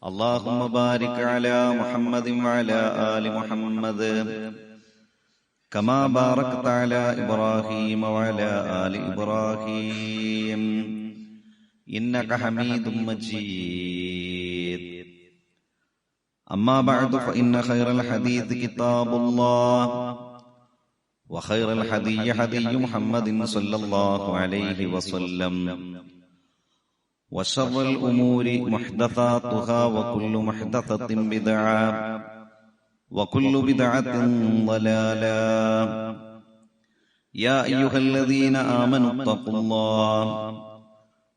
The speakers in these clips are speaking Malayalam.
اللهم بارك على محمد وعلى آل محمد كما باركت على إبراهيم وعلى آل إبراهيم إنك حميد مجيد. أما بعد فإن خير الحديث كتاب الله وخير الحدي حدي محمد صلى الله عليه وسلم وشر الأمور محدثاتها وكل محدثة بدعة وكل بدعة ضلالة. يا أيها الذين آمنوا اتقوا الله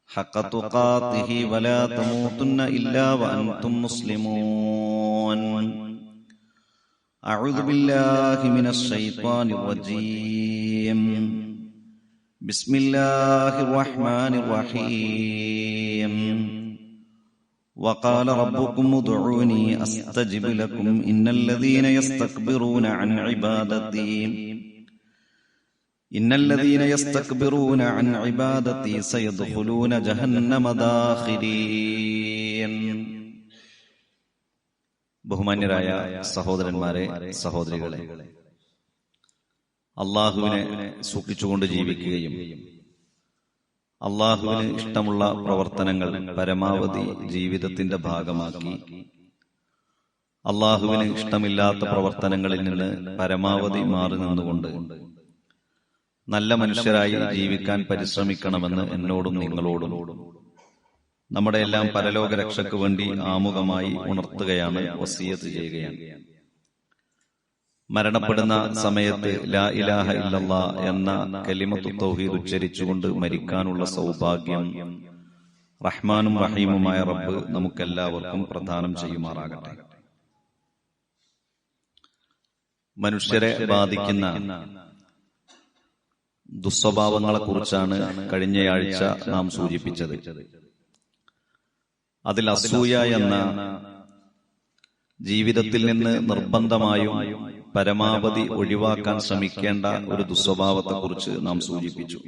حق تقاته ولا تموتن إلا وأنتم مسلمون. أعوذ بالله من الشيطان الرجيم. بسم الله الرحمن الرحيم. وقال ربكم ادعوني أستجب لكم إن الذين يستكبرون عن عبادتي سيدخلون جهنم داخرين. ബഹുമാന്യരായ സഹോദരന്മാരെ, സഹോദരികളെ, അള്ളാഹുവിനെ സൂക്ഷിച്ചുകൊണ്ട് ജീവിക്കുകയും അള്ളാഹുവിന് ഇഷ്ടമുള്ള പ്രവർത്തനങ്ങൾ പരമാവധി ജീവിതത്തിന്റെ ഭാഗമാക്കി അള്ളാഹുവിന് ഇഷ്ടമില്ലാത്ത പ്രവർത്തനങ്ങളിൽ നിന്ന് പരമാവധി മാറി നിന്നുകൊണ്ട് നല്ല മനുഷ്യരായി ജീവിക്കാൻ പരിശ്രമിക്കണമെന്ന് എന്നോടും നിങ്ങളോടും നമ്മുടെ എല്ലാം പരലോക രക്ഷയ്ക്ക് വേണ്ടി ആമുഖമായി ഉണർത്തുകയാണ്, വസിയത്ത് ചെയ്യുകയാണ്. മരണപ്പെടുന്ന സമയത്ത് ലാ ഇലാഹ ഇല്ലല്ലാഹ് എന്ന കലിമത്തു തൗഹീദ് ഉച്ചരിച്ചുകൊണ്ട് മരിക്കാനുള്ള സൗഭാഗ്യം റഹ്മാനും റഹീമുമായ റബ്ബ് നമുക്കെല്ലാവർക്കും പ്രദാനം ചെയ്യുമാറാകട്ടെ. മനുഷ്യരെ ബാധിക്കുന്ന ദുസ്വഭാവങ്ങളെ കുറിച്ചാണ് കഴിഞ്ഞയാഴ്ച നാം സൂചിപ്പിച്ചത്. അതിൽ അസൂയ എന്ന ജീവിതത്തിൽ നിന്ന് നിർബന്ധമായും പരമാവധി ഒഴിവാക്കാൻ ശ്രമിക്കേണ്ട ഒരു ദുസ്വഭാവത്തെക്കുറിച്ച് നാം സൂചിപ്പിച്ചു.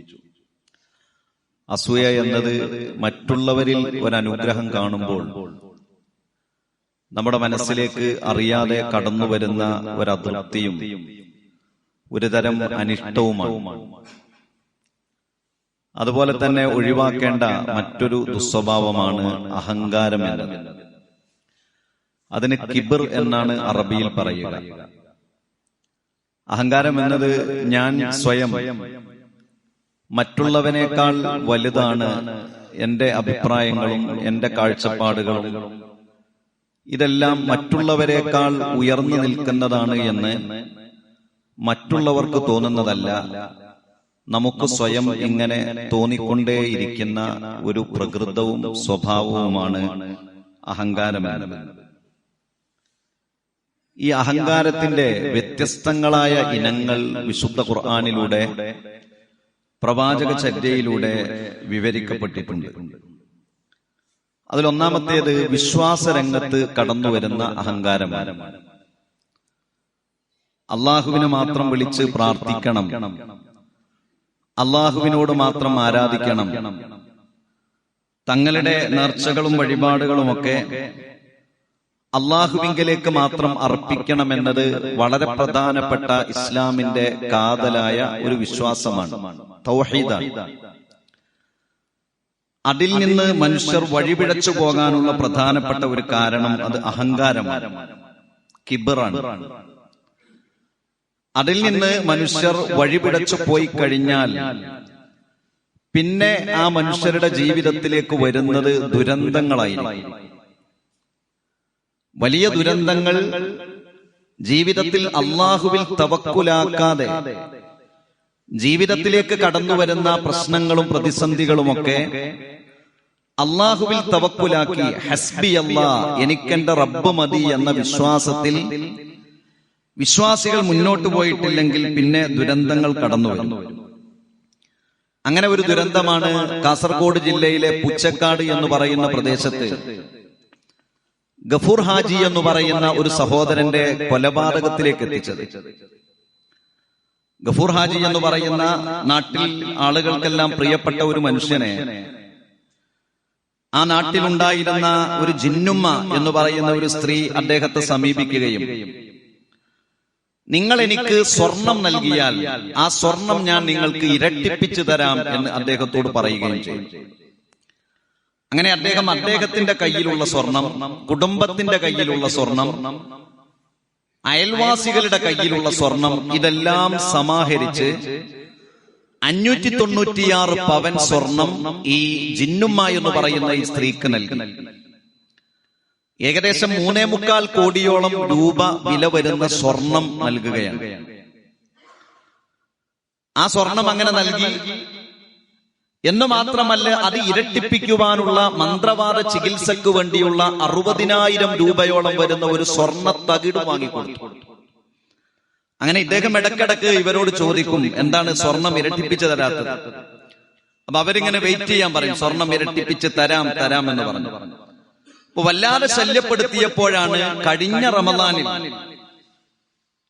അസൂയ എന്നത് മറ്റുള്ളവരിൽ ഒരനുഗ്രഹം കാണുമ്പോൾ നമ്മുടെ മനസ്സിലേക്ക് അറിയാതെ കടന്നുവരുന്ന ഒരതൃപ്തിയും ഒരുതരം അനിഷ്ടവുമാണ്. അതുപോലെ തന്നെ ഒഴിവാക്കേണ്ട മറ്റൊരു ദുസ്വഭാവമാണ് അഹങ്കാരം എന്നത്. അതിന് കിബിർ എന്നാണ് അറബിയിൽ പറയുക. അഹങ്കാരം എന്നത് ഞാൻ സ്വയം മറ്റുള്ളവനേക്കാൾ വലുതാണ്, എന്റെ അഭിപ്രായങ്ങളും എന്റെ കാഴ്ചപ്പാടുകളും ഇതെല്ലാം മറ്റുള്ളവരെക്കാൾ ഉയർന്നു നിൽക്കുന്നതാണ് എന്ന് മറ്റുള്ളവർക്ക് തോന്നുന്നതല്ല, നമുക്ക് സ്വയം ഇങ്ങനെ തോന്നിക്കൊണ്ടേയിരിക്കുന്ന ഒരു പ്രകൃതവും സ്വഭാവവുമാണ് അഹങ്കാരം. ഈ അഹങ്കാരത്തിന്റെ വ്യത്യസ്തങ്ങളായ ഇനങ്ങൾ വിശുദ്ധ ഖുർആനിലൂടെ പ്രവാചക ചര്യയിലൂടെ വിവരിക്കപ്പെട്ടിട്ടുണ്ട്. അതിലൊന്നാമത്തേത് വിശ്വാസരംഗത്ത് കടന്നുവരുന്ന അഹങ്കാരമാണ്. അള്ളാഹുവിനെ മാത്രം വിളിച്ച് പ്രാർത്ഥിക്കണം, അള്ളാഹുവിനോട് മാത്രം ആരാധിക്കണം, തങ്ങളുടെ നേർച്ചകളും വഴിപാടുകളുമൊക്കെ അള്ളാഹുവിങ്കലേക്ക് മാത്രം അർപ്പിക്കണമെന്നത് വളരെ പ്രധാനപ്പെട്ട ഇസ്ലാമിന്റെ കാതലായ ഒരു വിശ്വാസമാണ്, തൗഹീദാണ്. അതിൽ നിന്ന് മനുഷ്യർ വഴിപിഴച്ചു പോകാനുള്ള പ്രധാനപ്പെട്ട ഒരു കാരണം അത് അഹങ്കാരമാണ്, കിബറാണ്. അതിൽ നിന്ന് മനുഷ്യർ വഴിപിഴച്ചു പോയി കഴിഞ്ഞാൽ പിന്നെ ആ മനുഷ്യരുടെ ജീവിതത്തിലേക്ക് വരുന്നത് ദുരന്തങ്ങളായിരിക്കും. വലിയ ദുരന്തങ്ങൾ ജീവിതത്തിൽ അള്ളാഹുവിൽ തവക്കുലാക്കാതെ ജീവിതത്തിലേക്ക് കടന്നുവരുന്ന പ്രശ്നങ്ങളും പ്രതിസന്ധികളുമൊക്കെ അള്ളാഹുവിൽ തവക്കുലാക്കി ഹസ്ബി അല്ലാഹ്, എനിക്കെന്റെ റബ്ബ് മതി എന്ന വിശ്വാസത്തിൽ വിശ്വാസികൾ മുന്നോട്ട് പോയിട്ടില്ലെങ്കിൽ പിന്നെ ദുരന്തങ്ങൾ കടന്നുവരും. അങ്ങനെ ഒരു ദുരന്തമാണ് കാസർഗോഡ് ജില്ലയിലെ പുച്ചക്കാട് എന്ന് പറയുന്ന പ്രദേശത്ത് ഗഫൂർ ഹാജി എന്ന് പറയുന്ന ഒരു സഹോദരന്റെ കൊലപാതകത്തിലേക്ക് എത്തിച്ചത്. ഗഫൂർ ഹാജി എന്ന് പറയുന്ന നാട്ടിൽ ആളുകൾക്കെല്ലാം പ്രിയപ്പെട്ട ഒരു മനുഷ്യനെ ആ നാട്ടിലുണ്ടായിരുന്ന ഒരു ജിന്നുമ്മ എന്ന് പറയുന്ന ഒരു സ്ത്രീ അദ്ദേഹത്തെ സമീപിക്കുകയും നിങ്ങൾ എനിക്ക് സ്വർണം നൽകിയാൽ ആ സ്വർണം ഞാൻ നിങ്ങൾക്ക് ഇരട്ടിപ്പിച്ചു തരാം എന്ന് അദ്ദേഹത്തോട് പറയുകയും ചെയ്തു. അങ്ങനെ അദ്ദേഹത്തിന്റെ കയ്യിലുള്ള സ്വർണം, കുടുംബത്തിന്റെ കയ്യിലുള്ള സ്വർണം, അയൽവാസികളുടെ കയ്യിലുള്ള സ്വർണം ഇതെല്ലാം സമാഹരിച്ച് 596 പവൻ സ്വർണം ഈ ജിന്നുമ്മ എന്ന് പറയുന്ന ഈ സ്ത്രീക്ക് നൽകി. ഏകദേശം 3.25 കോടിയോളം രൂപ വില വരുന്ന സ്വർണം നൽകുകയാണ്. ആ സ്വർണം അങ്ങനെ നൽകി എന്ന് മാത്രമല്ല, അത് ഇരട്ടിപ്പിക്കുവാനുള്ള മന്ത്രവാദ ചികിത്സക്ക് വേണ്ടിയുള്ള 60,000 രൂപയോളം വരുന്ന ഒരു സ്വർണ്ണ തകിട് വാങ്ങിക്കൊടുത്തു. അങ്ങനെ ഇദ്ദേഹം ഇടക്കിടക്ക് ഇവരോട് ചോദിക്കും, എന്താണ് സ്വർണം ഇരട്ടിപ്പിച്ച് തരാത്തത്? അപ്പൊ അവരിങ്ങനെ വെയിറ്റ് ചെയ്യാൻ പറയും, സ്വർണം ഇരട്ടിപ്പിച്ച് തരാം എന്ന് പറഞ്ഞു. അപ്പൊ വല്ലാതെ ശല്യപ്പെടുത്തിയപ്പോഴാണ് കഴിഞ്ഞ റമദാനിൽ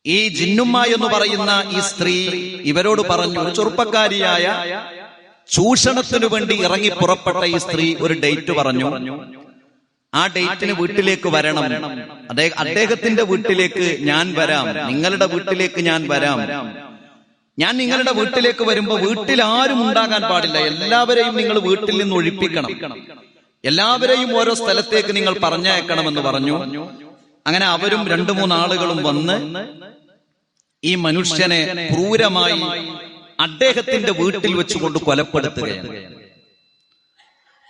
ഈ ജിന്നുമ്മ എന്ന് പറയുന്ന ഈ സ്ത്രീ ഇവരോട് പറഞ്ഞു, ഒരു ചെറുപ്പക്കാരിയായ ചൂഷണത്തിനു വേണ്ടി ഇറങ്ങി പുറപ്പെട്ട ഈ സ്ത്രീ ഒരു ഡേറ്റ് പറഞ്ഞു. ആ ഡേറ്റിന് വീട്ടിലേക്ക് വരണം, അദ്ദേഹത്തിന്റെ വീട്ടിലേക്ക് ഞാൻ വരാം, നിങ്ങളുടെ വീട്ടിലേക്ക് ഞാൻ വരാം. ഞാൻ നിങ്ങളുടെ വീട്ടിലേക്ക് വരുമ്പോ വീട്ടിൽ ആരും ഉണ്ടാകാൻ പാടില്ല, എല്ലാവരെയും നിങ്ങൾ വീട്ടിൽ നിന്ന് ഒഴിപ്പിക്കണം, എല്ലാവരെയും ഓരോ സ്ഥലത്തേക്ക് നിങ്ങൾ പറഞ്ഞയക്കണമെന്ന് പറഞ്ഞു. അങ്ങനെ അവരും 2-3 ആളുകളും വന്ന് ഈ മനുഷ്യനെ ക്രൂരമായി അദ്ദേഹത്തിന്റെ വീട്ടിൽ വെച്ചുകൊണ്ട് കൊലപ്പെടുത്തുകയാണ്.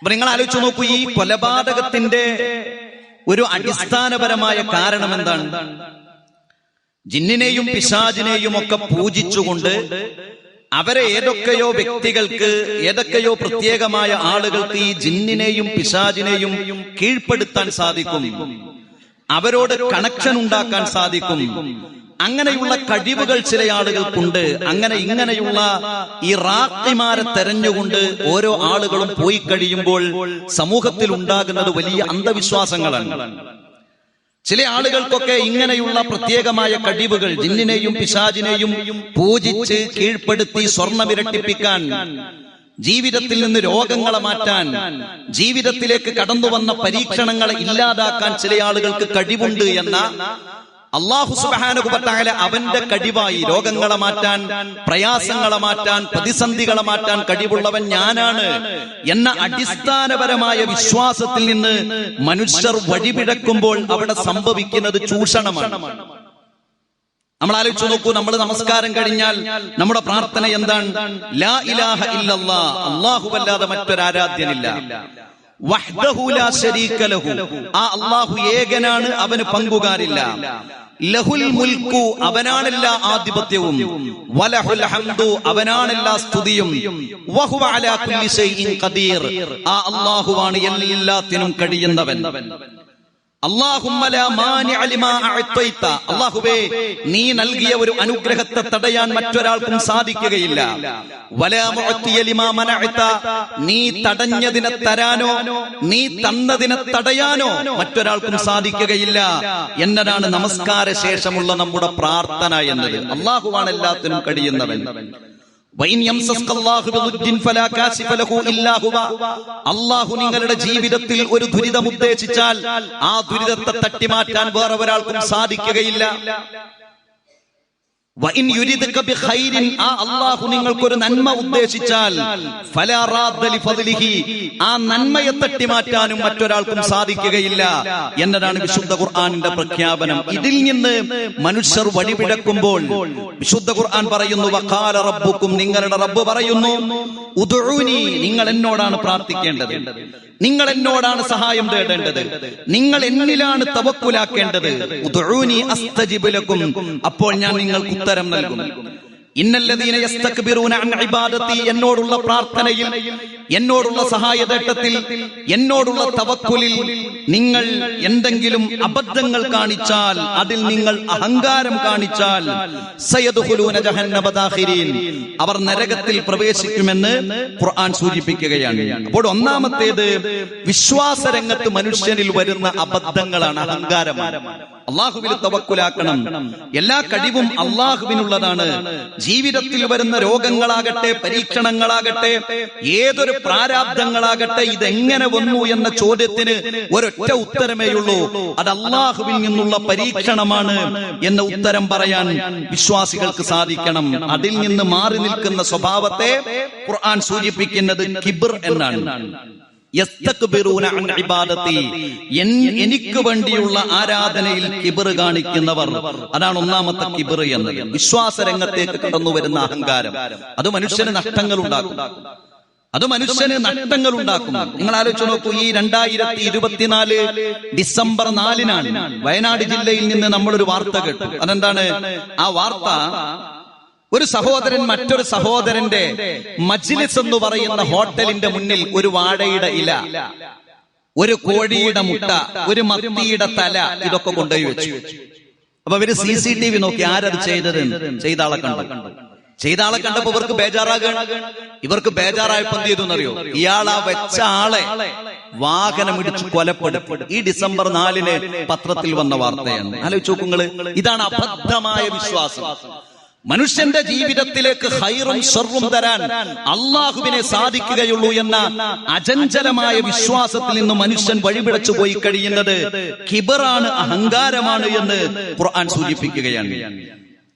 അപ്പൊ നിങ്ങൾ ആലോചിച്ചു നോക്കൂ, ഈ കൊലപാതകത്തിന്റെ ഒരു അടിസ്ഥാനപരമായ കാരണം എന്താണ്? ജിന്നിനെയും പിശാചിനെയും ഒക്കെ പൂജിച്ചുകൊണ്ട് അവരെ ഏതൊക്കെയോ വ്യക്തികൾക്ക്, ഏതൊക്കെയോ പ്രത്യേകമായ ആളുകൾക്ക് ഈ ജിന്നിനെയും പിശാചിനെയും കീഴ്പ്പെടുത്താൻ സാധിക്കും, അവരോട് കണക്ഷൻ ഉണ്ടാക്കാൻ സാധിക്കും. അങ്ങനെയുള്ള കഴിവുകൾ ചില ആളുകൾക്കുണ്ട്. ഇങ്ങനെയുള്ള ഈ റാഖിമാരെ തെരഞ്ഞുകൊണ്ട് ഓരോ ആളുകളും പോയി കഴിയുമ്പോൾ സമൂഹത്തിൽ ഉണ്ടാകുന്നത് വലിയ അന്ധവിശ്വാസങ്ങളാണ്. ചില ആളുകൾക്കൊക്കെ ഇങ്ങനെയുള്ള പ്രത്യേകമായ കഴിവുകൾ, ജിന്നിനെയും പിശാചിനെയും പൂജിച്ച് കീഴ്പ്പെടുത്തി സ്വർണം ഇരട്ടിപ്പിക്കാൻ, ജീവിതത്തിൽ നിന്ന് രോഗങ്ങളെ മാറ്റാൻ, ജീവിതത്തിലേക്ക് കടന്നു വന്ന പരീക്ഷണങ്ങളെ ഇല്ലാതാക്കാൻ ചില ആളുകൾക്ക് കഴിവുണ്ട് എന്ന അല്ലാഹു സുബ്ഹാനഹു വ തആല അവന്റെ കഴിവായി രോഗങ്ങളെ മാറ്റാൻ, പ്രയാസങ്ങളെ മാറ്റാൻ, പ്രതിസന്ധികളെ മാറ്റാൻ കഴിവുള്ളവൻ ഞാനാണ് എന്ന അടിസ്ഥാനപരമായ വിശ്വാസത്തിൽ നിന്ന് മനുഷ്യർ വഴിപിഴക്കുമ്പോൾ അവിടെ സംഭവിക്കുന്നത് ചൂഷണമാണ്. നമ്മൾ ആലോചിച്ചു നോക്കൂ, നമ്മൾ നമസ്കാരം കഴിഞ്ഞാൽ നമ്മുടെ പ്രാർത്ഥന എന്താണ്? ലാ ഇലാഹ ഇല്ലല്ലാഹ്, അല്ലാഹുവല്ലാതെ മറ്റൊരാരാധ്യനില്ല. വഹ്ദഹു ലാ ശരീക ലഹു, ആ അല്ലാഹു ഏകനാണ്, അവന് പങ്കുകാരില്ല. ലഹുൽ മുൽക്കു, അവനാണെല്ലാ ആധിപത്യവും. വലഹുൽ ഹംദു, അവനാണെല്ലാ സ്തുതിയും. വഹുവ അലാ കുല്ലി ശൈഇൻ ഖദീർ, ആ അല്ലാഹുവാണ് എല്ലാത്തിനും കഴിയുന്നവൻ. അല്ലാഹുമ്മ ലാ മാനിഅ ലിമാ അഅതൈത, അല്ലാഹുവേ നീ നൽകിയ ഒരു അനുഗ്രഹത്തെ തടയാൻ മറ്റൊരാൾക്കും സാധിക്കുകയില്ല. വലാ മുഅതിയ ലിമാ മനഅത, നീ തടഞ്ഞതിനെ തരാനോ നീ തന്നതിനെ തടയാനോ മറ്റൊരാൾക്കും സാധിക്കുകയില്ല എന്നതാണ് നമസ്കാര ശേഷമുള്ള നമ്മുടെ പ്രാർത്ഥന എന്നത്. അല്ലാഹുവാണ് എല്ലാത്തിനും കഴിയുന്നവൻ. അല്ലാഹു നിങ്ങളുടെ ജീവിതത്തിൽ ഒരു ദുരിതം ഉദ്ദേശിച്ചാൽ ആ ദുരിതത്തെ തട്ടിമാറ്റാൻ വേറെ ഒരാൾക്കും സാധിക്കുകയില്ല. ആ അല്ലാഹു നിങ്ങൾക്കൊരു നന്മ ഉദ്ദേശിച്ചാൽ ആ നന്മയെ തട്ടിമാറ്റാനും മറ്റൊരാൾക്കും സാധിക്കുകയില്ല എന്നതാണ് വിശുദ്ധ ഖുർആനിന്റെ പ്രഖ്യാപനം. ഇതിൽ നിന്ന് മനുഷ്യർ വഴിപിഴക്കുമ്പോൾ വിശുദ്ധ ഖുർആൻ പറയുന്നു, വഖാല റബ്ബുക്കും, നിങ്ങളുടെ റബ്ബ് പറയുന്നു, ഉദ്ഉനി, നിങ്ങൾ എന്നോടാണ് പ്രാർത്ഥിക്കേണ്ടത്, നിങ്ങൾ എന്നോടാണ് സഹായം തേടേണ്ടത്, നിങ്ങൾ എന്നിലാണ് തവക്കുലാക്കേണ്ടത്. ഉദ്ഉനി അസ്തജിബ് ലക്കും, അപ്പോൾ ഞാൻ നിങ്ങൾക്ക് ഉത്തരം നൽകും. ഇന്നല്ലദീന യസ്തക്ബിറൂന അൻ ഇബാദതി, എന്നോടുള്ള പ്രാർത്ഥനയിൽ, എന്നോടുള്ള സഹായതേട്ടത്തിൽ, എന്നോടുള്ള തവക്കുലിൽ നിങ്ങൾ എന്തെങ്കിലും അബദ്ധങ്ങൾ കാണിച്ചാൽ, അതിൽ നിങ്ങൾ അഹങ്കാരം കാണിച്ചാൽ, സയദ്ഖുലൂന ജഹന്നമ ദാഖിരീൻ, അവർ നരകത്തിൽ പ്രവേശിക്കുമെന്ന് ഖുർആൻ സൂചിപ്പിക്കുകയാണ്. അപ്പോൾ ഒന്നാമത്തേത് വിശ്വാസ രംഗത്ത് മനുഷ്യനിൽ വരുന്ന അബദ്ധങ്ങളാണ്, അഹങ്കാരമാണ്. അള്ളാഹുവിൽ തവക്കുലാക്കണം. എല്ലാ കഴിവും അള്ളാഹുവിനുള്ളതാണ്. ജീവിതത്തിൽ വരുന്ന രോഗങ്ങളാകട്ടെ, പരീക്ഷണങ്ങളാകട്ടെ, ഏതൊരു പ്രാരാബ്ദങ്ങളാകട്ടെ, ഇതെങ്ങനെ വന്നു എന്ന ചോദ്യത്തിന് ഒരൊറ്റ ഉത്തരമേയുള്ളൂ, അത് അള്ളാഹുവിൽ നിന്നുള്ള പരീക്ഷണമാണ് എന്ന ഉത്തരം പറയാൻ വിശ്വാസികൾക്ക് സാധിക്കണം. അതിൽ നിന്ന് മാറി നിൽക്കുന്ന സ്വഭാവത്തെ ഖുർആൻ സൂചിപ്പിക്കുന്നത് കിബ്ർ എന്നാണ്. എനിക്ക് വേണ്ടിയുള്ള ആരാധനയിൽ കിബർ കാണിക്കുന്നവർ, അതാണ് ഒന്നാമത്തെ കിബർ എന്നത്. വിശ്വാസ രംഗത്തേക്ക് കടന്നു വരുന്ന അഹങ്കാരം, അത് മനുഷ്യന് നഷ്ടങ്ങൾ ഉണ്ടാക്കും. നിങ്ങൾ ആലോചിച്ച് നോക്കൂ, ഈ 2024 ഡിസംബർ 4-നാണ് വയനാട് ജില്ലയിൽ നിന്ന് നമ്മളൊരു വാർത്ത കേട്ടു. അതെന്താണ് ആ വാർത്ത? ഒരു സഹോദരൻ മറ്റൊരു സഹോദരന്റെ മജ്ലിസ് എന്ന് പറയുന്ന ഹോട്ടലിന്റെ മുന്നിൽ ഒരു വാഴയുടെ ഇല, ഒരു കോഴിയുടെ മുട്ട, ഒരു മത്തിയുടെ തല, ഇതൊക്കെ കൊണ്ടുപോയി വെച്ചു. അപ്പൊ ഇവര് CCTV നോക്കി ആരത് ചെയ്തത്. ചെയ്ത ആളെ കണ്ടപ്പോ ഇവർക്ക് ഇവർക്ക് ബേജാറായപ്പോ എന്ത് ചെയ്തു എന്നറിയോ? ഇയാളാ വെച്ച ആളെ വാഹനമിടിച്ച് കൊലപ്പെടുത്തി. ഈ ഡിസംബർ 4-ന് പത്രത്തിൽ വന്ന വാർത്തയാണ്. ആലോചിച്ച് നോക്കുങ്ങള്, ഇതാണ് അബദ്ധമായ വിശ്വാസം. മനുഷ്യന്റെ ജീവിതത്തിലേക്ക് ഹൈറും ശർറും തരാൻ അള്ളാഹുവിനെ സാധിക്കുകയുള്ളൂ എന്ന അചഞ്ചലമായ വിശ്വാസത്തിൽ നിന്ന് മനുഷ്യൻ വഴിപിഴച്ചു പോയി കഴിയുന്നത് കിബറാണ്, അഹങ്കാരമാണ് എന്ന് ഖുർആൻ സൂചിപ്പിക്കുകയാണ്.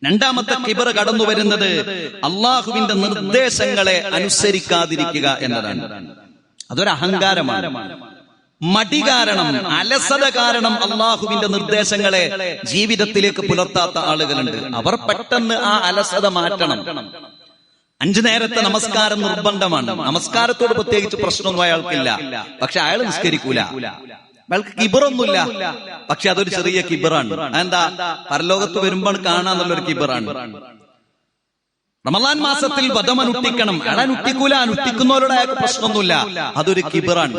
രണ്ടാമത്തെ കിബർ കടന്നു വരുന്നത് അള്ളാഹുവിന്റെ നിർദ്ദേശങ്ങളെ അനുസരിക്കാതിരിക്കുക എന്നതാണ്. അതൊരു അഹങ്കാരമാണ്. മടി കാരണം, അലസത കാരണം അള്ളാഹുവിന്റെ നിർദ്ദേശങ്ങളെ ജീവിതത്തിലേക്ക് പുലർത്താത്ത ആളുകളുണ്ട്. അവർ പെട്ടെന്ന് ആ അലസത മാറ്റണം. 5 നേരത്തെ നമസ്കാരം നിർബന്ധമാണ്. നമസ്കാരത്തോട് പ്രത്യേകിച്ച് പ്രശ്നമൊന്നും അയാൾക്കില്ല, പക്ഷെ അയാൾ നിസ്കരിക്കൂല. അയാൾക്ക് കിബറൊന്നുമില്ല, പക്ഷെ അതൊരു ചെറിയ കിബറാണ്. എന്താ? പരലോകത്ത് വരുമ്പോൾ കാണാന്നുള്ളൊരു കിബറാണ്. റമളാൻ മാസത്തിൽ വധം അനുഷ്ഠിക്കണം, അയാൾ അനുഷ്ഠിക്കൂല. അനുഷ്ഠിക്കുന്നവരോട് അയാൾക്ക് പ്രശ്നമൊന്നുമില്ല, അതൊരു കിബറാണ്.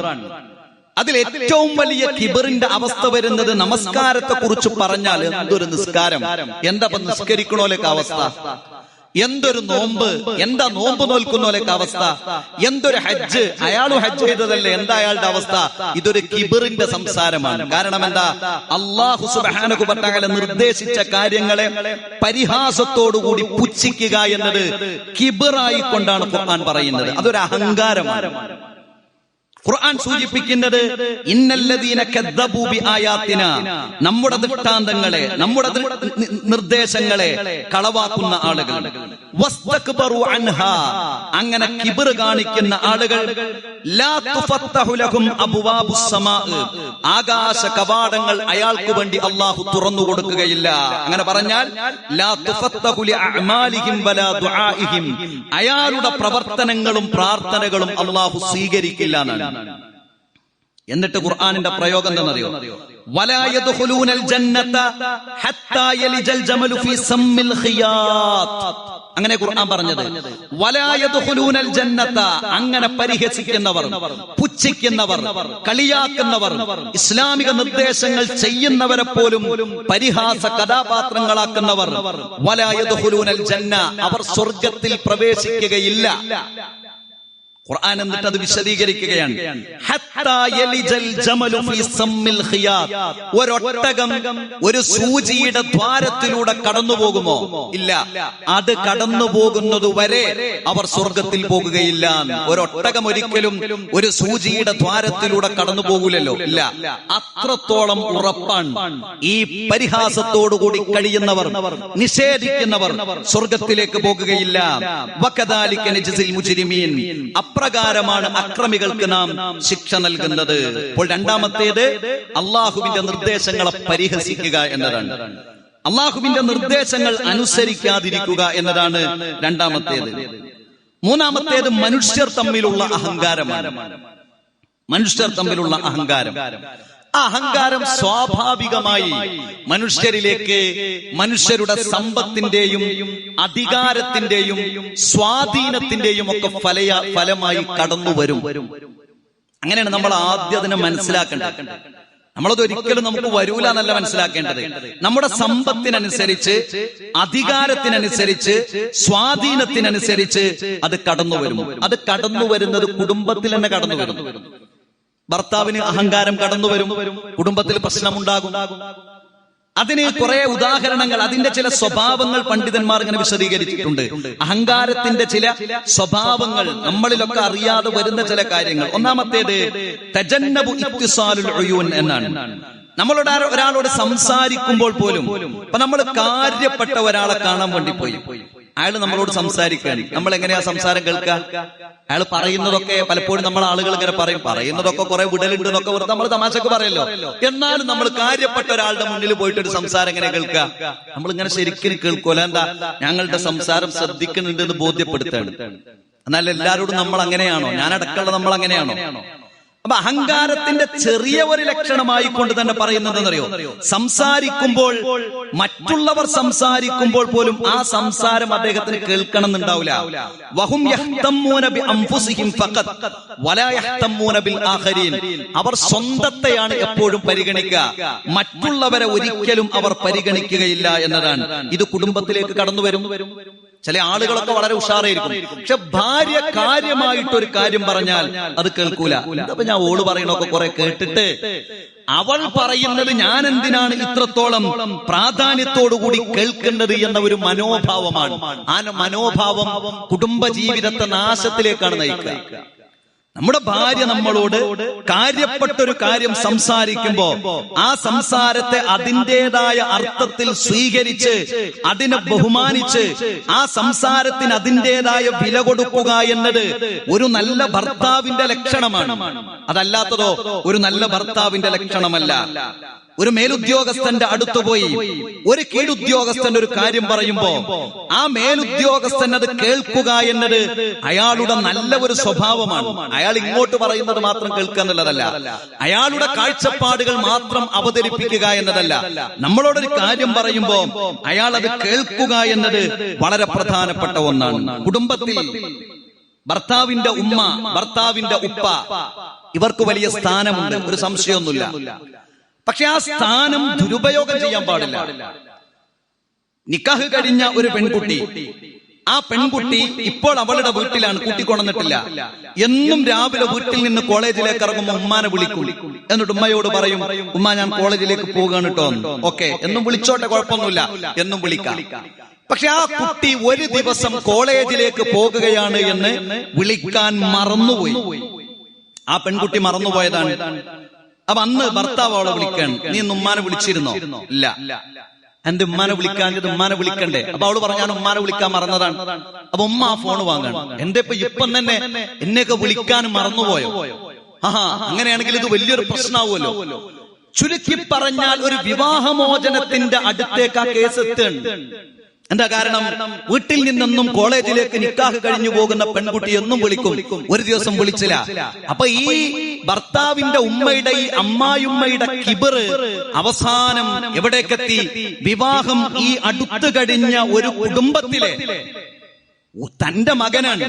അതിൽ ഏറ്റവും വലിയ കിബറിന്റെ അവസ്ഥ വരുന്നത് നമസ്കാരത്തെ കുറിച്ച് പറഞ്ഞാൽ, എന്തൊരു നിസ്കാരം, എന്താ നിസ്കരിക്കണോലേക്ക് അവസ്ഥ, എന്തൊരു നോമ്പ്, എന്താ നോമ്പ് നോൽക്കുന്നോലേക്ക് അവസ്ഥ, എന്തൊരു ഹജ്ജ്, അയാളും ഹജ്ജ് ചെയ്തതല്ലേ, എന്താ അയാളുടെ അവസ്ഥ. ഇതൊരു കിബറിന്റെ സംസാരമാണ്. കാരണം എന്താ? അല്ലാഹു സുബ്ഹാനഹു വ തആല നിർദ്ദേശിച്ച കാര്യങ്ങളെ പരിഹാസത്തോടുകൂടി പുച്ഛിക്കുക എന്നത് കിബറായി കൊണ്ടാണ് ഖുർആൻ പറയുന്നത്. അതൊരു അഹങ്കാരമാണ്. ഖുർആൻ സൂചിപ്പിക്കുന്നത് ഇന്നല്ലദീന കദ്ദബൂ ബിആയാതിനാ, നമ്മുടെ ദൃഷ്ടാന്തങ്ങളെ, നമ്മുടെ നിർദ്ദേശങ്ങളെ കളവാക്കുന്ന ആളുകൾ, വസ്തക്ബറു അൻഹാ, അങ്ങനെ കിബ്ർ കാണിക്കുന്ന ആളുകൾ, ലാ തുഫത്തഹു ലഹും അബ്വാബുസ് സമാ, ആകാശ കവാടങ്ങൾ അയാൾക്ക് വേണ്ടി അല്ലാഹു തുറന്നു കൊടുക്കുകയില്ല. അങ്ങനെ പറഞ്ഞാൽ ലാ തുഫത്തഹു ലിഅഅമാലിഹിം വലാ ദുആഇഹിം, അയാളുടെ പ്രവർത്തനങ്ങളും പ്രാർത്ഥനകളും അല്ലാഹു സ്വീകരിക്കില്ല എന്നാണ്. എന്നിട്ട് ഖുർആനിന്റെ പ്രയോഗം എന്താണെന്നറിയോ? വലാ യദ്ഖുലൂനൽ ജന്നത ഹത്താ യലിജൽ ജമലു ഫീ സമ്മിൽ ഖിയാത്ത്, അങ്ങനെ ഖുർആൻ പറഞ്ഞത്. വലാ യദ്ഖുലൂനൽ ജന്നത, അങ്ങനെ പരിഹസിക്കുന്നവർ, പുച്ഛിക്കുന്നവർ, കളിയാക്കുന്നവർ, ഇസ്ലാമിക നിർദ്ദേശങ്ങൾ ചെയ്യുന്നവരെ പോലും പരിഹാസ കഥാപാത്രങ്ങളാക്കുന്നവർ, വലാ യദ്ഖുലൂനൽ ജന്ന, അവർ സ്വർഗ്ഗത്തിൽ പ്രവേശിക്കുകയില്ല. ഖുർആൻ എന്നിട്ട് അത് വിശദീകരിക്കുകയാണ്. ഹത്താ യലിജൽ ജമലു ഫീ സമ്മിൽ ഖിയാത്ത്, ഒരൊട്ടകം ഒരു സൂചിയുടെ ദ്വാരത്തിലൂടെ കടന്നു പോകുമോ? ഇല്ല. അത് കടന്നു പോകുന്നത് വരെ അവർ സ്വർഗത്തിൽ പോകുകയില്ല. ഒരൊട്ടകം ഒരിക്കലും ഒരു സൂചിയുടെ ദ്വാരത്തിലൂടെ കടന്നു പോകൂലല്ലോ, ഇല്ല. അത്രത്തോളം ഉറപ്പാണ്. ഈ പരിഹാസത്തോടുകൂടി കഴിയുന്നവർ, നിഷേധിക്കുന്നവർ സ്വർഗത്തിലേക്ക് പോകുകയില്ല. വകദാലിക നജ്സിൽ മുജ്രിമീൻ, അപ്രകാരമാണ് അക്രമികൾക്ക് നാം ശിക്ഷ നൽകുന്നത്. അപ്പോൾ രണ്ടാമത്തേത് അള്ളാഹുവിന്റെ നിർദ്ദേശങ്ങളെ പരിഹസിക്കുക എന്നതാണ്. അള്ളാഹുവിന്റെ നിർദ്ദേശങ്ങൾ അനുസരിക്കാതിരിക്കുക എന്നതാണ് രണ്ടാമത്തേത്. മൂന്നാമത്തേത് മനുഷ്യർ തമ്മിലുള്ള അഹങ്കാരമാണ്. മനുഷ്യർ തമ്മിലുള്ള അഹങ്കാരം. ആ അഹങ്കാരം സ്വാഭാവികമായി മനുഷ്യരിലേക്ക് മനുഷ്യരുടെ സമ്പത്തിന്റെയും അധികാരത്തിന്റെയും സ്വാധീനത്തിന്റെയും ഒക്കെ ഫലമായി കടന്നു വരും. അങ്ങനെയാണ് നമ്മൾ ആദ്യം അതിനെ മനസ്സിലാക്കേണ്ടത്. നമ്മളത് ഒരിക്കലും നമുക്ക് വരൂല എന്നല്ല മനസ്സിലാക്കേണ്ടത്. നമ്മുടെ സമ്പത്തിനനുസരിച്ച്, അധികാരത്തിനനുസരിച്ച്, സ്വാധീനത്തിനനുസരിച്ച് അത് കടന്നു വരും. അത് കടന്നു വരുന്നത് കുടുംബത്തിൽ തന്നെ കടന്നു വരും. ഭർത്താവിന് അഹങ്കാരം കടന്നു വരും, കുടുംബത്തിൽ പ്രശ്നമുണ്ടാകും. അതിന് കുറെ ഉദാഹരണങ്ങൾ, അതിന്റെ ചില സ്വഭാവങ്ങൾ പണ്ഡിതന്മാർ ഇങ്ങനെ വിശദീകരിച്ചിട്ടുണ്ട്. അഹങ്കാരത്തിന്റെ ചില സ്വഭാവങ്ങൾ നമ്മളിലൊക്കെ അറിയാതെ വരുന്ന ചില കാര്യങ്ങൾ. ഒന്നാമത്തേത് തജന്നബു ഇത്തിസാലുൽ ഉയൂൻ എന്നാണ്. നമ്മളോട് ഒരാളോട് സംസാരിക്കുമ്പോൾ പോലും, ഇപ്പൊ നമ്മൾ കാര്യപ്പെട്ട ഒരാളെ കാണാൻ വേണ്ടി പോയി, അയാൾ നമ്മളോട് സംസാരിക്കാൻ, നമ്മൾ എങ്ങനെയാ സംസാരം കേൾക്കുക? അയാൾ പറയുന്നതൊക്കെ പലപ്പോഴും നമ്മൾ ആളുകൾ ഇങ്ങനെ പറയുന്നതൊക്കെ കുറെ വിടലുണ്ട് എന്നൊക്കെ വെറുതെ നമ്മൾ തമാശക്ക് പറയല്ലോ. എന്നാലും നമ്മൾ കാര്യപ്പെട്ട ഒരാളുടെ മുന്നിൽ പോയിട്ട് ഒരു സംസാരം എങ്ങനെ കേൾക്കുക? നമ്മൾ ഇങ്ങനെ ശരിക്കും കേൾക്കൂല. എന്താ? ഞങ്ങളുടെ സംസാരം ശ്രദ്ധിക്കുന്നുണ്ട് എന്ന് ബോധ്യപ്പെടുത്താണ്. എന്നാൽ എല്ലാവരോടും നമ്മൾ അങ്ങനെയാണോ? ഞാനടക്കമുള്ള നമ്മൾ അങ്ങനെയാണോ? അപ്പൊ അഹങ്കാരത്തിന്റെ ചെറിയ ഒരു ലക്ഷണമായി കൊണ്ട് തന്നെ പറയുന്നത് എന്നറിയോ? സംസാരിക്കുമ്പോൾ, മറ്റുള്ളവർ സംസാരിക്കുമ്പോൾ പോലും ആ സംസാരം അദ്ദേഹത്തിന് കേൾക്കണം എന്നുണ്ടാവില്ല. വഹും യഹ്തമ്മൂന ബി അൻഫുസിഹിം ഫഖത് വലാ യഹ്തമ്മൂന ബിൽ ആഖരീൻ. അവർ സ്വന്തത്തെയാണ് എപ്പോഴും പരിഗണിക്കുക, മറ്റുള്ളവരെ ഒരിക്കലും അവർ പരിഗണിക്കുകയില്ല എന്നതാണ്. ഇത് കുടുംബത്തിലേക്ക് കടന്നു വരും. ചില ആളുകളൊക്കെ വളരെ ഉഷാറായിരിക്കും, പക്ഷെ ഭാര്യ കാര്യമായിട്ടൊരു കാര്യം പറഞ്ഞാൽ അത് കേൾക്കൂല. അപ്പൊ ഞാൻ ഓള് പറയണൊക്കെ കുറെ കേട്ടിട്ട് അവൾ പറയുന്നത് ഞാൻ എന്തിനാണ് ഇത്രത്തോളം പ്രാധാന്യത്തോടുകൂടി കേൾക്കേണ്ടത് എന്ന ഒരു മനോഭാവമാണ്. ആ മനോഭാവം കുടുംബജീവിതത്തെ നാശത്തിലേക്കാണ് നയിക്കുക. നമ്മുടെ ഭാര്യ നമ്മളോട് കാര്യപ്പെട്ടൊരു കാര്യം സംസാരിക്കുമ്പോ ആ സംസാരത്തെ അതിൻ്റെതായ അർത്ഥത്തിൽ സ്വീകരിച്ച് അതിനെ ബഹുമാനിച്ച് ആ സംസാരത്തിന് അതിൻ്റെതായ വില കൊടുക്കുക എന്നത് ഒരു നല്ല ഭർത്താവിന്റെ ലക്ഷണമാണ്. അതല്ലാത്തതോ ഒരു നല്ല ഭർത്താവിന്റെ ലക്ഷണമല്ല. ഒരു മേലുദ്യോഗസ്ഥന്റെ അടുത്തുപോയി ഒരു കീഴുദ്യോഗസ്ഥൻ ഒരു കാര്യം പറയുമ്പോ ആ മേലുദ്യോഗസ്ഥൻ അത് കേൾക്കുക എന്നത് അയാളുടെ നല്ല ഒരു സ്വഭാവമാണ്. അയാൾ ഇങ്ങോട്ട് പറയുന്നത് മാത്രം കേൾക്കുക എന്നുള്ളതല്ല, അയാളുടെ കാഴ്ചപ്പാടുകൾ മാത്രം അവതരിപ്പിക്കുക എന്നതല്ല. നമ്മളോടൊരു കാര്യം പറയുമ്പോ അയാൾ അത് കേൾക്കുക എന്നത് വളരെ പ്രധാനപ്പെട്ട ഒന്നാണ്. കുടുംബത്തിൽ ഭർത്താവിന്റെ ഉമ്മ, ഭർത്താവിന്റെ ഉപ്പ, ഇവർക്ക് വലിയ സ്ഥാനമുണ്ട്, ഒരു സംശയമൊന്നുമില്ല. പക്ഷെ ആ സ്ഥാനം ദുരുപയോഗം ചെയ്യാൻ പാടില്ല. നിക്കാഹ് കഴിഞ്ഞ ഒരു പെൺകുട്ടി, ആ പെൺകുട്ടി ഇപ്പോൾ അവളുടെ വീട്ടിലാണ്, കൂട്ടിക്കൊണ്ടിട്ടില്ല. എന്നും രാവിലെ വീട്ടിൽ നിന്ന് കോളേജിലേക്ക് ഇറങ്ങുമ്പോൾ ഉമ്മാനെ വിളിക്കും. എന്നിട്ട് ഉമ്മയോട് പറയും, ഉമ്മ ഞാൻ കോളേജിലേക്ക് പോകാണ് കേട്ടോ. ഓക്കെ, എന്നും വിളിച്ചോട്ടെ, കുഴപ്പമൊന്നുമില്ല, എന്നും വിളിക്കാം. പക്ഷെ ആ കുട്ടി ഒരു ദിവസം കോളേജിലേക്ക് പോകുകയാണ് എന്ന് വിളിക്കാൻ മറന്നുപോയി. ആ പെൺകുട്ടി മറന്നുപോയതാണ്. അപ്പൊ അന്ന് ഭർത്താവ് അവളെ വിളിക്കാൻ, നീ ഇന്ന് ഉമ്മാനെ വിളിച്ചിരുന്നോ? ഇല്ല. എന്റെ ഉമ്മാനെ വിളിക്കാഞ്ഞത് ഉമ്മാനെ വിളിക്കണ്ടേ? അപ്പൊ അവള് പറഞ്ഞാണ് ഉമ്മാനെ വിളിക്കാൻ മറന്നതാണ്. അപ്പൊ ഉമ്മ ആ ഫോൺ വാങ്ങാണ്. എന്റെ ഇപ്പം തന്നെ എന്നെയൊക്കെ വിളിക്കാൻ മറന്നുപോയോ? ആഹാ, അങ്ങനെയാണെങ്കിൽ ഇത് വലിയൊരു പ്രശ്നമാവുമല്ലോ. ചുരുക്കി പറഞ്ഞാൽ ഒരു വിവാഹമോചനത്തിന്റെ അടുത്തേക്ക് ആ കേസ് എത്തുന്നുണ്ട്. എന്താ കാരണം? വീട്ടിൽ നിന്നെന്നും കോളേജിലേക്ക് നിക്കാഹ് കഴിഞ്ഞു പോകുന്ന പെൺകുട്ടി എന്നും വിളിക്കും, ഒരു ദിവസം വിളിച്ചില്ല. അപ്പൊ ഈ ഭർത്താവിന്റെ ഉമ്മയുടെ, ഈ അമ്മായിമ്മയുടെ കിബർ അവസാനം എവിടേക്കെത്തി? വിവാഹം ഈ അടുത്തു കഴിഞ്ഞ ഒരു കുടുംബത്തിലെ തന്റെ മകനാണ്,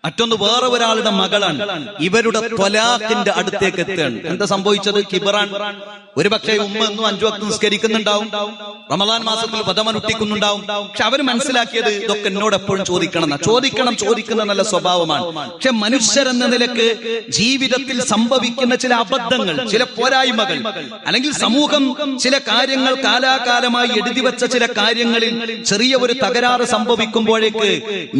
മറ്റൊന്ന് വേറെ ഒരാളുടെ മകളാണ്, ഇവരുടെ ത്വലാഖിന്റെ അടുത്തേക്ക് എത്തുകയാണ്. എന്താ സംഭവിച്ചത്? കിബറാൻ. ഒരുപക്ഷെ ഉമ്മ എന്നും 5 വക്ത് നിസ്കരിക്കുന്നുണ്ടാവും, റമദാൻ മാസത്തിൽ പദമനുഷ്ഠിക്കുന്നുണ്ടാവും. പക്ഷെ അവർ മനസ്സിലാക്കിയത് ഇതൊക്കെ എന്നോട് എപ്പോഴും ചോദിക്കുന്ന നല്ല സ്വഭാവമാണ്. പക്ഷെ മനുഷ്യരെന്ന നിലക്ക് ജീവിതത്തിൽ സംഭവിക്കുന്ന ചില അബദ്ധങ്ങൾ, ചില പോരായ്മകൾ, അല്ലെങ്കിൽ സമൂഹം ചില കാര്യങ്ങൾ കാലാകാലമായി എഴുതിവെച്ച ചില കാര്യങ്ങളിൽ ചെറിയ ഒരു തകരാറ് സംഭവിക്കുമ്പോഴേക്ക്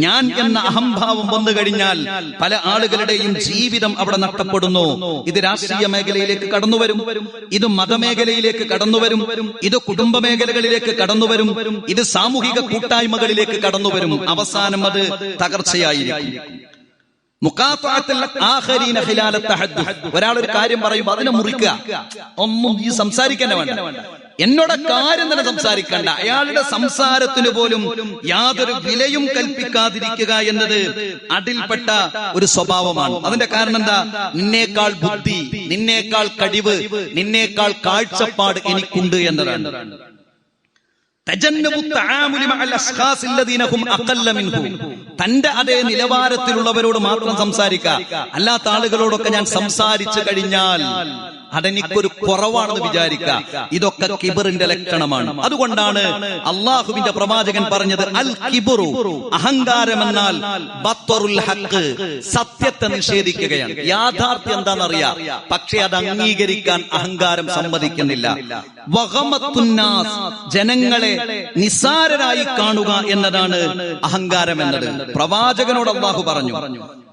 ഞാൻ എന്ന അഹംഭാവം വന്നു കഴിഞ്ഞാൽ പല ആളുകളുടെയും ജീവിതം അവിടെ നഷ്ടപ്പെടുന്നു. ഇത് രാഷ്ട്രീയ മേഖലയിലേക്ക് കടന്നുവരും, ഇത് മതമേഖലയിലേക്ക് കടന്നുവരും, ഇത് കുടുംബ മേഖലകളിലേക്ക് കടന്നുവരും, ഇത് സാമൂഹിക കൂട്ടായ്മകളിലേക്ക് കടന്നുവരും. അവസാനം അത് തകർച്ചയായിരിക്കും. ഒരാൾ ഒരു കാര്യം പറയുമ്പോൾ അതിനെ മുറിക്കുക, ഒന്നും ഈ സംസാരിക്കാൻ വേണ്ട, എന്നോട് കാര്യം തന്നെ സംസാരിക്കണ്ട. അയാളുടെ സംസാരത്തിന് പോലും യാതൊരു വിലയും കൽപ്പിക്കാതിരിക്കുക എന്നത് അതിൽപ്പെട്ട ഒരു സ്വഭാവമാണ്. അതിന്റെ കാരണം എന്താ? നിന്നേക്കാൾ ബുദ്ധി, നിന്നേക്കാൾ കഴിവ്, നിന്നേക്കാൾ കാഴ്ചപ്പാട് എനിക്കുണ്ട് എന്നതാണ്. തന്റെ അതേ നിലവാരത്തിലുള്ളവരോട് മാത്രം സംസാരിക്കുക. അല്ലാത്ത ആളുകളോടൊക്കെ ഞാൻ സംസാരിച്ചു കഴിഞ്ഞാൽ അതെനിക്കൊരു കുറവാണെന്ന് വിചാരിക്കുക. ഇതൊക്കെ കിബറിന്റെ ലക്ഷണമാണ്. അതുകൊണ്ടാണ് അള്ളാഹുവിന്റെ പ്രവാചകൻ പറഞ്ഞത് അൽ കിബറു, അഹങ്കാരമെന്നാൽ ബത്വറുൽ ഹഖ്, സത്യത്തെ നിഷേധിക്കുകയാണ്. യാഥാർത്ഥ്യം എന്താണെന്നറിയാം, പക്ഷെ അത് അംഗീകരിക്കാൻ അഹങ്കാരം സമ്മതിക്കുന്നില്ല. വഗമത്തുന്നാസ്, ജനങ്ങളെ നിസ്സാരരായി കാണുക എന്നതാണ് അഹങ്കാരം എന്നത്. പ്രവാചകനോട് അള്ളാഹു പറഞ്ഞു.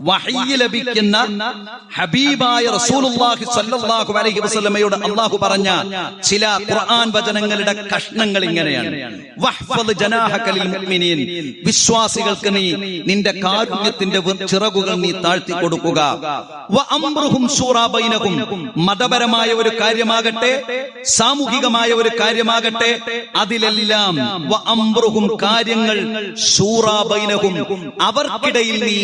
വഹയ്യ് ലഭിക്കുന്ന ഹബീബായ റസൂലുള്ളാഹി സ്വല്ലല്ലാഹു അലൈഹി വസല്ലമയോട് അള്ളാഹു പറഞ്ഞ ചില ഖുർആൻ വചനങ്ങളുടെ കഷ്ണങ്ങൾ ഇങ്ങനെയാണ്. വഹ്ഫദ് ജനാഹക ലിൽ മുഅ്മിനീൻ, വിശ്വാസികൾക്ക് നീ നിന്റെ കാരുണ്യത്തിന്റെ ചിറകുകൾ നീ താഴ്ത്തി കൊടുക്കുക. വഅംറുഹും ശൂറാ ബൈനഹും, മതപരമായ ഒരു കാര്യമാകട്ടെ സാമൂഹികമായ ഒരു കാര്യമാകട്ടെ അതിലെല്ലാം വഅംറുഹും, കാര്യങ്ങൾ ശൂറാ ബൈനഹും, അവർക്കിടയിൽ നീ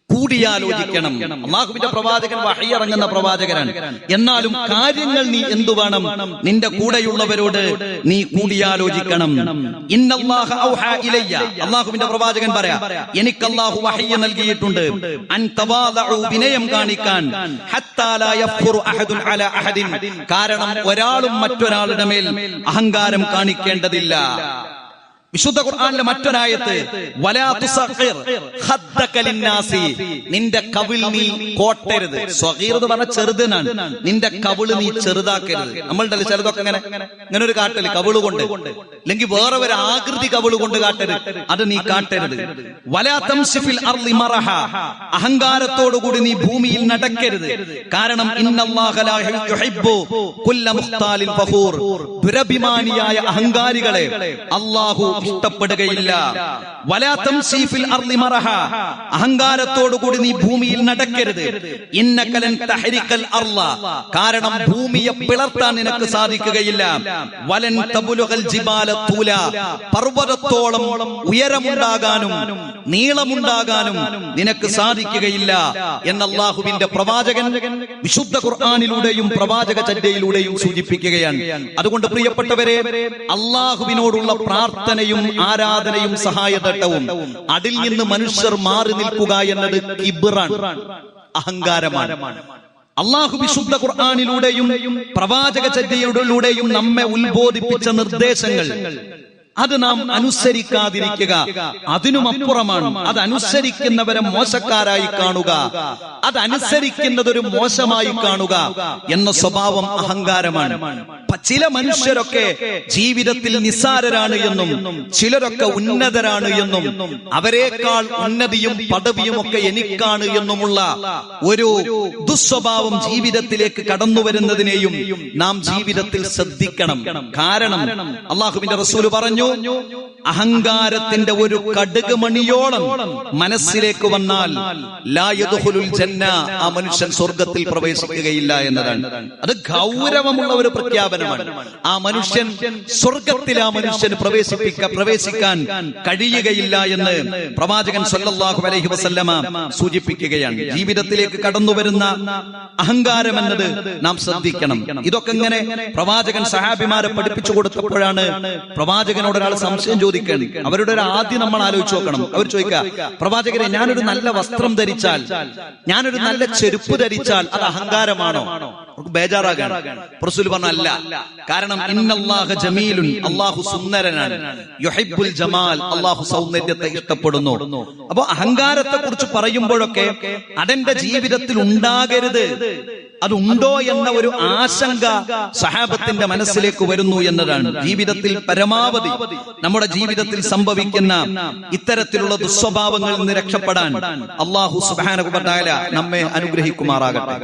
കൂടിയാലോചിക്കണം. അല്ലാഹുവിന്റെ പ്രവാചകൻ വഹി ഇറങ്ങുന്ന പ്രവാചകനാണ്. എന്നാലും കാര്യങ്ങൾ നീ എന്തു വേണം, നിന്റെ കൂടെയുള്ളവരോട് നീ കൂടിയാലോചിക്കണം. ഇന്നല്ലാഹ ഔഹാ ഇലയ്യ, അല്ലാഹുവിന്റെ പ്രവാചകൻ പറയാ, എനിക്ക് അല്ലാഹു വഹി നൽകിയിട്ടുണ്ട്. അൻ തവാദഉ, വിനയം കാണിക്കാൻ. ഹത്താ ലാ യഫ്ഖുറു അഹദുൻ അലാ അഹദിൻ, കാരണം ഒരാളും മറ്റൊരാളുടെ മേൽ അഹങ്കാരം കാണിക്കേണ്ടതില്ല. വിശുദ്ധ ഖുർആനിലെ മറ്റൊരായത്ത്, വലാ തുസഖിർ ഖദ്ദക ലിന്നാസി, നിന്റെ കവിൾ നീ കോട്ടരുത്. സ്വഗീർ എന്ന് പറഞ്ഞ ചെറുതനാണ്. നിന്റെ കവിള് നീ ചെറുതാക്കരുത്. നമ്മളുടെ ചിലതൊക്കെ ഇങ്ങനെ ഒരു കാട്ടല് കവിള് കൊണ്ട്, അല്ലെങ്കിൽ വേറെ ഒരു ആകൃതി കവിള് കൊണ്ട് കാട്ടരുത്, അത് നീ കാട്ടരുത്. വലാ തംശി ഫിൽ അർളി മറഹ, അഹങ്കാരത്തോടുകൂടി നീ ഭൂമിയിൽ നടക്കരുത്. കാരണം ഇന്നല്ലാഹ ലാ യുഹിബ്ബു കുല്ല മുഖ്താലിൻ ഫഖൂർ, ദുരഭിമാനിയായ അഹങ്കാരികളെ അല്ലാഹു ഇഷ്ടപ്പെടുകയില്ല. വലാ തംശി ഫിൽ അർളി മറഹ, അഹങ്കാരത്തോടുകൂടി നീ ഭൂമിയിൽ നടക്കരുത്. ഇന്നക ലൻ തഹ്രികൽ അർള, കാരണം ഭൂമിയെ പിളർത്താൻ നിനക്ക് സാധിക്കുകയില്ല. വലൻ തബ്ലുഗൽ ജിബാല തൂല, പർവ്വതത്തോളം ഉയരമുണ്ടാകാനും നീളമുണ്ടാകാനും നിനക്ക് സാധിക്കുകയില്ല എന്ന് അല്ലാഹുവിന്റെ പ്രവാചകൻ വിശുദ്ധ ഖുർആനിലൂടെയും പ്രവാചക ചര്യയിലൂടെയും സൂചിപ്പിക്കുകയാണ്. അതുകൊണ്ട് പ്രിയപ്പെട്ടവരെ, അല്ലാഹുവിനോടുള്ള പ്രാർത്ഥനയും ആരാധനയും സഹായതട്ടവും അതിൽ നിന്ന് മനുഷ്യർ മാറി നിൽക്കുക എന്നത് കിബ്റാണ്, അഹങ്കാരമാണ്. അല്ലാഹു വിശുദ്ധ ഖുർആനിലൂടെയും പ്രവാചക ചര്യയിലൂടെയും നമ്മെ ഉത്ബോധിപ്പിച്ച നിർദ്ദേശങ്ങൾ അത് നാം അനുസരിക്കാതിരിക്കുക അതിനുമപ്പുറമാണ്. അത് അനുസരിക്കുന്നവരെ മോശക്കാരായി കാണുക, അതനുസരിക്കുന്നതൊരു മോശമായി കാണുക എന്ന സ്വഭാവം അഹങ്കാരമാണ്. ചില മനുഷ്യരൊക്കെ ജീവിതത്തിൽ നിസ്സാരരാണ് എന്നും ചിലരൊക്കെ ഉന്നതരാണ് എന്നും അവരെക്കാൾ ഉന്നതിയും പദവിയും ഒക്കെ എനിക്കാണ് എന്നുമുള്ള ഒരു ദുസ്വഭാവം ജീവിതത്തിലേക്ക് കടന്നു വരുന്നതിനെയും നാം ജീവിതത്തിൽ ശ്രദ്ധിക്കണം. കാരണം അല്ലാഹുവിന്റെ റസൂല് പറഞ്ഞു, അഹങ്കാരത്തിന്റെ ഒരു കടുക് മണിയോളം മനസ്സിലേക്ക് വന്നാൽ ലാ യദ്ഖുലുൽ ജന്ന, ആ മനുഷ്യൻ സ്വർഗത്തിൽ പ്രവേശിക്കുകയില്ല എന്നതാണ്. അത് ഗൗരവമുള്ള ഒരു പ്രഖ്യാപനമാണ്. ആ മനുഷ്യൻ സ്വർഗത്തിൽ ആ മനുഷ്യന് പ്രവേശിക്കാൻ കഴിയുകയില്ല എന്ന് പ്രവാചകൻ സല്ലല്ലാഹു അലൈഹി വസല്ലമ സൂചിപ്പിക്കുകയാണ്. ജീവിതത്തിലേക്ക് കടന്നു വരുന്ന അഹങ്കാരം എന്നത് നാം ശ്രദ്ധിക്കണം. ഇതൊക്കെ ഇങ്ങനെ പ്രവാചകൻ സഹാബിമാരെ പഠിപ്പിച്ചു കൊടുത്തപ്പോഴാണ് പ്രവാചകനോട് ഒരാൾ സംശയം ചോദിക്കുകയാണ്. അവരുടെ ഒരു ആദ്യം നമ്മൾ ആലോചിച്ച് നോക്കണം. അവർ ചോദിക്കുക, പ്രവാചകരെ, ഞാനൊരു നല്ല വസ്ത്രം ധരിച്ചാൽ, ഞാനൊരു നല്ല ചെരുപ്പ് ധരിച്ചാൽ അത് അഹങ്കാരമാണോ? ബേജാറാകാണ്. റസൂൽ പറഞ്ഞു, അല്ല. കാരണം ഇന്നല്ലാഹ ജമീലുൻ, അല്ലാഹു സുന്ദരനാണ്. യുഹിബ്ബുൽ ജമാൽ, അല്ലാഹു സൗന്ദര്യത്തെ ഇഷ്ടപ്പെടുന്നു. അപ്പോ അഹങ്കാരത്തെ കുറിച്ച് പറയുമ്പോഴൊക്കെ അതെന്റെ ജീവിതത്തിൽ ഉണ്ടാകരുത്, അതുണ്ടോ എന്ന ഒരു ആശങ്ക സഹാബത്തിന്റെ മനസ്സിലേക്ക് വരുന്നു എന്നതാണ്. ജീവിതത്തിൽ പരമാവധി നമ്മുടെ ജീവിതത്തിൽ സംഭവിക്കുന്ന ഇത്തരത്തിലുള്ള ദുസ്വഭാവങ്ങളിൽ നിന്ന് രക്ഷപ്പെടാൻ അല്ലാഹു സുബ്ഹാനഹു വ തആല നമ്മെ അനുഗ്രഹിക്കുമാറാകട്ടെ.